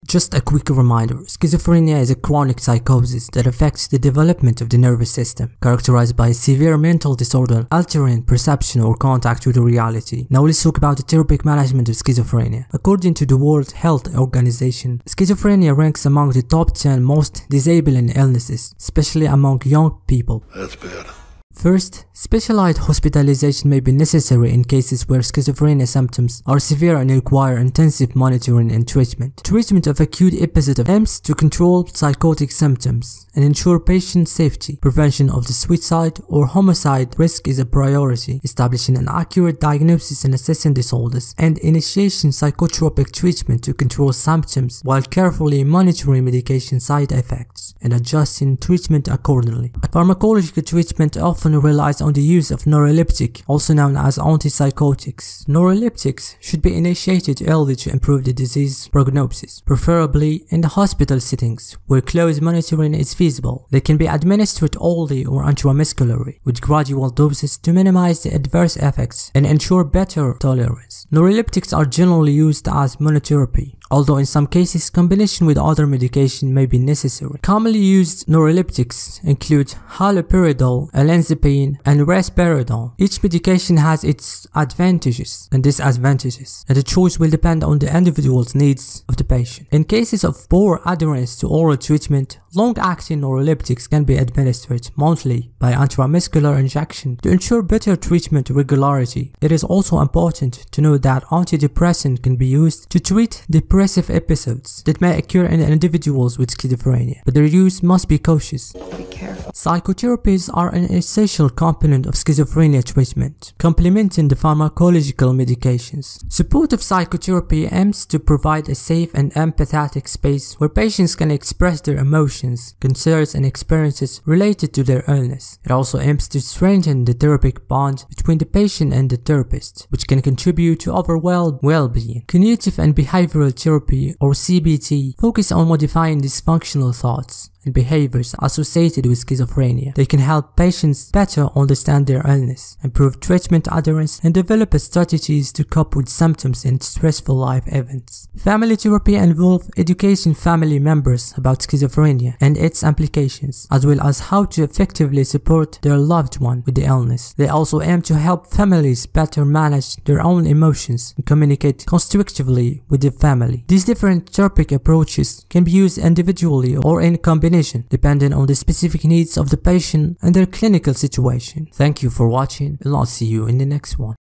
Just a quick reminder, schizophrenia is a chronic psychosis that affects the development of the nervous system, characterized by a severe mental disorder altering perception or contact with reality. Now let's talk about the therapeutic management of schizophrenia. According to the World Health Organization, schizophrenia ranks among the top 10 most disabling illnesses, especially among young people. That's bad. First, specialized hospitalization may be necessary in cases where schizophrenia symptoms are severe and require intensive monitoring and treatment. Treatment of acute episode aims to control psychotic symptoms and ensure patient safety. Prevention of the suicide or homicide risk is a priority, establishing an accurate diagnosis and assessing disorders, and initiation psychotropic treatment to control symptoms while carefully monitoring medication side effects and adjusting treatment accordingly. Pharmacological treatment often relies on the use of neuroleptic, also known as antipsychotics. Neuroleptics should be initiated early to improve the disease prognosis, preferably in the hospital settings where close monitoring is feasible. They can be administered orally or intramuscularly with gradual doses to minimize the adverse effects and ensure better tolerance. Neuroleptics are generally used as monotherapy, although in some cases combination with other medication may be necessary. Commonly used neuroleptics include haloperidol, olanzapine, and risperidone. Each medication has its advantages and disadvantages, and the choice will depend on the individual's needs of the patient. In cases of poor adherence to oral treatment, long-acting neuroleptics can be administered monthly by intramuscular injection to ensure better treatment regularity. It is also important to know that antidepressant can be used to treat depressive episodes that may occur in individuals with schizophrenia, but their use must be cautious. Be careful. Psychotherapies are an essential component of schizophrenia treatment, complementing the pharmacological medications. Supportive psychotherapy aims to provide a safe and empathetic space where patients can express their emotions, concerns, and experiences related to their illness. It also aims to strengthen the therapeutic bond between the patient and the therapist, which can contribute to overall well-being. Cognitive and behavioral therapy, or CBT, focus on modifying dysfunctional thoughts and behaviors associated with schizophrenia. They can help patients better understand their illness, improve treatment adherence, and develop strategies to cope with symptoms and stressful life events. Family therapy involves educating family members about schizophrenia and its implications, as well as how to effectively support their loved one with the illness. They also aim to help families better manage their own emotions and communicate constructively with the family. These different therapeutic approaches can be used individually or in combination, depending on the specific needs of the patient and their clinical situation. Thank you for watching, and I'll see you in the next one.